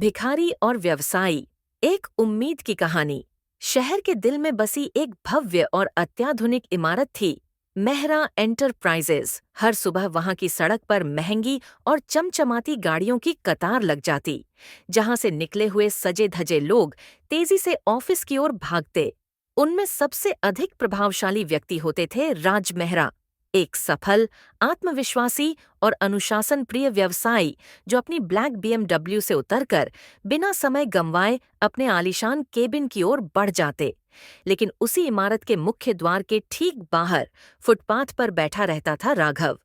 भिखारी और व्यवसायी, एक उम्मीद की कहानी। शहर के दिल में बसी एक भव्य और अत्याधुनिक इमारत थी, मेहरा एंटरप्राइजेज। हर सुबह वहां की सड़क पर महंगी और चमचमाती गाड़ियों की कतार लग जाती, जहां से निकले हुए सजे धजे लोग तेजी से ऑफिस की ओर भागते। उनमें सबसे अधिक प्रभावशाली व्यक्ति होते थे राज मेहरा, एक सफल, आत्मविश्वासी और अनुशासन प्रिय व्यवसायी जो अपनी ब्लैक बीएमडब्ल्यू से उतरकर बिना समय गंवाए अपने आलीशान केबिन की ओर बढ़ जाते। लेकिन उसी इमारत के मुख्य द्वार के ठीक बाहर फुटपाथ पर बैठा रहता था राघव,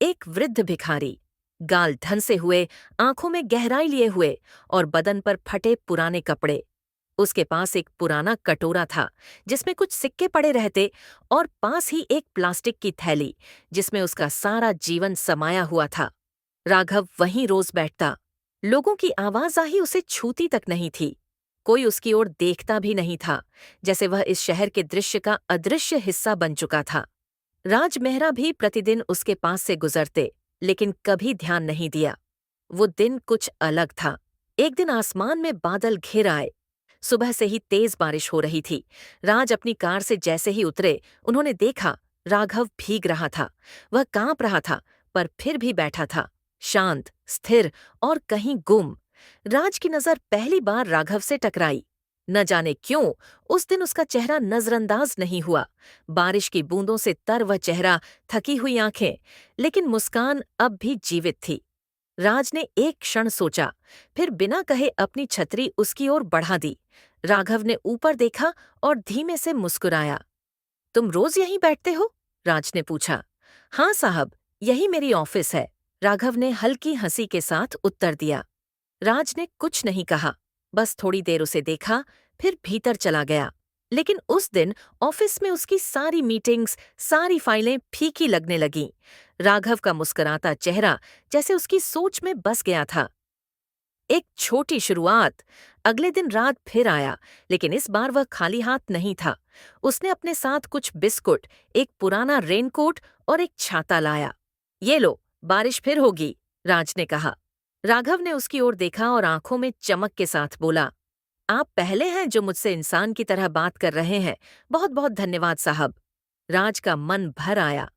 एक वृद्ध भिखारी, गाल धंसे हुए, आंखों में गहराई लिए हुए और बदन पर फटे पुराने कपड़े। उसके पास एक पुराना कटोरा था जिसमें कुछ सिक्के पड़े रहते, और पास ही एक प्लास्टिक की थैली जिसमें उसका सारा जीवन समाया हुआ था। राघव वहीं रोज बैठता। लोगों की आवाजाही उसे छूती तक नहीं थी। कोई उसकी ओर देखता भी नहीं था, जैसे वह इस शहर के दृश्य का अदृश्य हिस्सा बन चुका था। राज मेहरा भी प्रतिदिन उसके पास से गुजरते, लेकिन कभी ध्यान नहीं दिया। वो दिन कुछ अलग था। एक दिन आसमान में बादल घिर आए। सुबह से ही तेज बारिश हो रही थी। राज अपनी कार से जैसे ही उतरे, उन्होंने देखा राघव भीग रहा था। वह कांप रहा था, पर फिर भी बैठा था, शांत, स्थिर और कहीं गुम। राज की नजर पहली बार राघव से टकराई। न जाने क्यों उस दिन उसका चेहरा नजरअंदाज नहीं हुआ। बारिश की बूंदों से तर वह चेहरा, थकी हुई आंखें, लेकिन मुस्कान अब भी जीवित थी। राज ने एक क्षण सोचा, फिर बिना कहे अपनी छतरी उसकी ओर बढ़ा दी। राघव ने ऊपर देखा और धीमे से मुस्कुराया। तुम रोज यहीं बैठते हो? राज ने पूछा। हाँ साहब, यही मेरी ऑफिस है, राघव ने हल्की हंसी के साथ उत्तर दिया। राज ने कुछ नहीं कहा, बस थोड़ी देर उसे देखा, फिर भीतर चला गया। लेकिन उस दिन ऑफिस में उसकी सारी मीटिंग्स, सारी फाइलें फीकी लगने लगीं। राघव का मुस्कुराता चेहरा जैसे उसकी सोच में बस गया था। एक छोटी शुरुआत। अगले दिन रात फिर आया, लेकिन इस बार वह खाली हाथ नहीं था। उसने अपने साथ कुछ बिस्कुट, एक पुराना रेनकोट और एक छाता लाया। ये लो, बारिश फिर होगी, राज ने कहा। राघव ने उसकी ओर देखा और आंखों में चमक के साथ बोला, आप पहले हैं जो मुझसे इंसान की तरह बात कर रहे हैं। बहुत बहुत धन्यवाद साहब। राज का मन भर आया।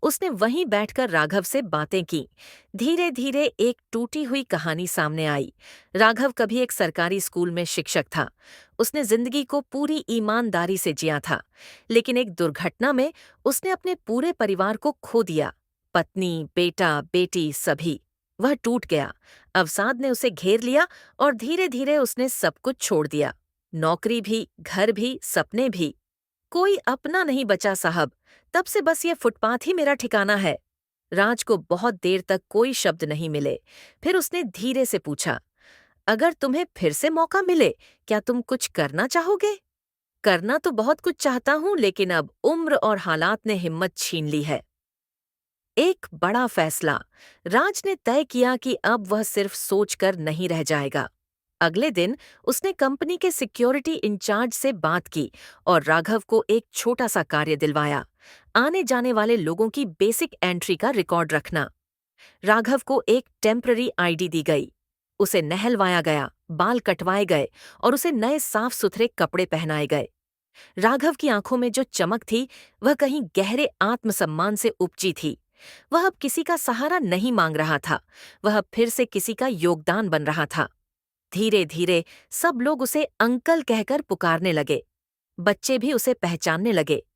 उसने वहीं बैठकर राघव से बातें की। धीरे धीरे एक टूटी हुई कहानी सामने आई। राघव कभी एक सरकारी स्कूल में शिक्षक था। उसने जिंदगी को पूरी ईमानदारी से जिया था, लेकिन एक दुर्घटना में उसने अपने पूरे परिवार को खो दिया। पत्नी, बेटा, बेटी, सभी। वह टूट गया। अवसाद ने उसे घेर लिया और धीरे धीरे उसने सब कुछ छोड़ दिया। नौकरी भी, घर भी, सपने भी। कोई अपना नहीं बचा साहब। तब से बस ये फुटपाथ ही मेरा ठिकाना है। राज को बहुत देर तक कोई शब्द नहीं मिले। फिर उसने धीरे से पूछा, अगर तुम्हें फिर से मौका मिले, क्या तुम कुछ करना चाहोगे? करना तो बहुत कुछ चाहता हूं, लेकिन अब उम्र और हालात ने हिम्मत छीन ली है। एक बड़ा फैसला। राज ने तय किया कि अब वह सिर्फ सोचकर नहीं रह जाएगा। अगले दिन उसने कंपनी के सिक्योरिटी इंचार्ज से बात की और राघव को एक छोटा सा कार्य दिलवाया, आने जाने वाले लोगों की बेसिक एंट्री का रिकॉर्ड रखना। राघव को एक टेम्पररी आईडी दी गई। उसे नहलवाया गया, बाल कटवाए गए और उसे नए साफ सुथरे कपड़े पहनाए गए। राघव की आंखों में जो चमक थी, वह कहीं गहरे आत्मसम्मान से उपजी थी। वह अब किसी का सहारा नहीं मांग रहा था, वह अब फिर से किसी का योगदान बन रहा था। धीरे धीरे सब लोग उसे अंकल कहकर पुकारने लगे। बच्चे भी उसे पहचानने लगे।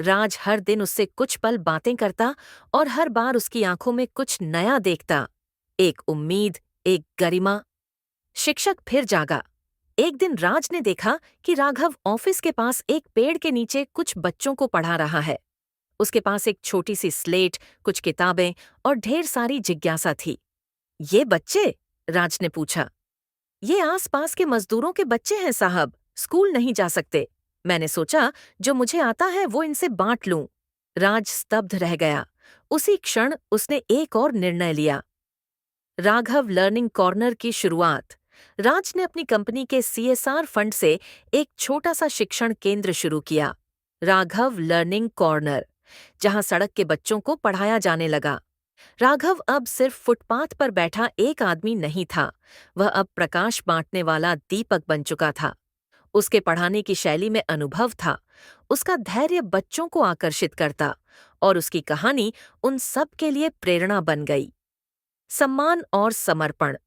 राज हर दिन उससे कुछ पल बातें करता और हर बार उसकी आंखों में कुछ नया देखता, एक उम्मीद, एक गरिमा। शिक्षक फिर जागा। एक दिन राज ने देखा कि राघव ऑफिस के पास एक पेड़ के नीचे कुछ बच्चों को पढ़ा रहा है। उसके पास एक छोटी सी स्लेट, कुछ किताबें और ढेर सारी जिज्ञासा थी। ये बच्चे? राज ने पूछा। ये आस-पास के मजदूरों के बच्चे हैं साहब, स्कूल नहीं जा सकते। मैंने सोचा जो मुझे आता है वो इनसे बांट लूं। राज स्तब्ध रह गया। उसी क्षण उसने एक और निर्णय लिया। राघव लर्निंग कॉर्नर की शुरुआत। राज ने अपनी कंपनी के सीएसआर फंड से एक छोटा सा शिक्षण केंद्र शुरू किया, राघव लर्निंग कॉर्नर, जहां सड़क के बच्चों को पढ़ाया जाने लगा। राघव अब सिर्फ फुटपाथ पर बैठा एक आदमी नहीं था, वह अब प्रकाश बांटने वाला दीपक बन चुका था। उसके पढ़ाने की शैली में अनुभव था, उसका धैर्य बच्चों को आकर्षित करता और उसकी कहानी उन सब के लिए प्रेरणा बन गई। सम्मान और समर्पण।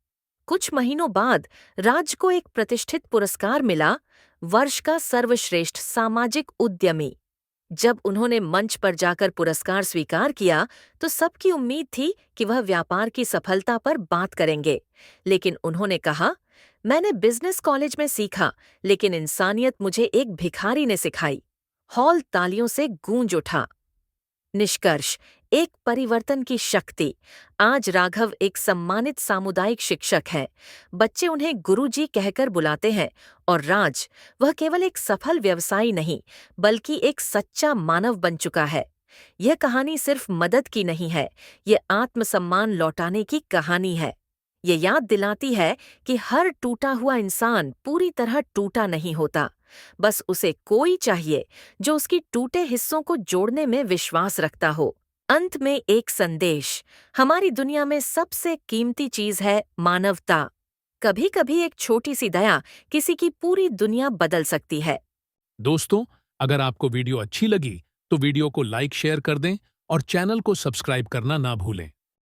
कुछ महीनों बाद राज को एक प्रतिष्ठित पुरस्कार मिला, वर्ष का सर्वश्रेष्ठ सामाजिक उद्यमी। जब उन्होंने मंच पर जाकर पुरस्कार स्वीकार किया तो सबकी उम्मीद थी कि वह व्यापार की सफलता पर बात करेंगे, लेकिन उन्होंने कहा, मैंने बिजनेस कॉलेज में सीखा, लेकिन इंसानियत मुझे एक भिखारी ने सिखाई। हॉल तालियों से गूंज उठा। निष्कर्ष, एक परिवर्तन की शक्ति। आज राघव एक सम्मानित सामुदायिक शिक्षक हैं। बच्चे उन्हें गुरुजी कहकर बुलाते हैं और राज, वह केवल एक सफल व्यवसायी नहीं, बल्कि एक सच्चा मानव बन चुका है। यह कहानी सिर्फ मदद की नहीं है, ये आत्मसम्मान लौटाने की कहानी है। ये याद दिलाती है कि हर टूटा हुआ इंसान पूरी तरह टूटा नहीं होता, बस उसे कोई चाहिए जो उसकी टूटे हिस्सों को जोड़ने में विश्वास रखता हो। अंत में एक संदेश, हमारी दुनिया में सबसे कीमती चीज है मानवता। कभी कभी एक छोटी सी दया किसी की पूरी दुनिया बदल सकती है। दोस्तों, अगर आपको वीडियो अच्छी लगी तो वीडियो को लाइक शेयर कर दें और चैनल को सब्सक्राइब करना ना भूलें।